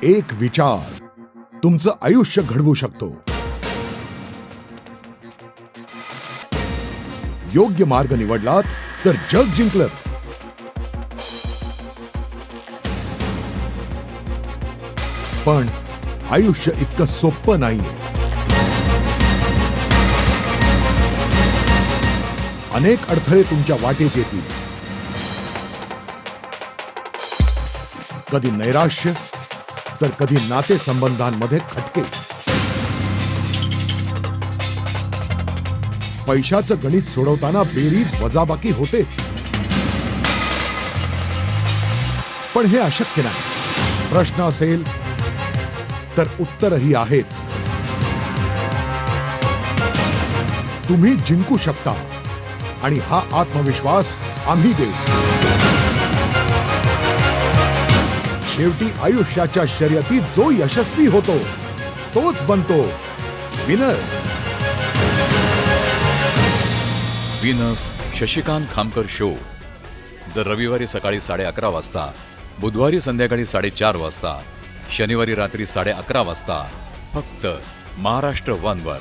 एक विचार तुमचं आयुष्य घडवू शकतो. योग्य मार्ग निवडलात तर जग जिंकलं. पण आयुष्य इतकं सोपं नाहीये. अनेक अडथळे तुमच्या वाटेत येतील. कधी नैराश्य तर कधी नातेसंबंधांमध्ये खटके. पैशाचं गणित सोडवताना बेरीज वजाबाकी होते. पण हे अशक्य नाही. प्रश्न असेल तर उत्तरही आहेच. तुम्ही जिंकू शकता आणि हा आत्मविश्वास आम्ही देऊ. शेवटी आयुष्याच्या शर्यतीत जो यशस्वी होतो तोच बनतो winner. Venus Shashikant Khamkar show दर रविवारी सकाळी 11:30 वाजता, बुधवारी संध्याकाळी 4:30 वाजता, शनिवारी रात्री 11:30 वाजता, फक्त महाराष्ट्र 1 वर.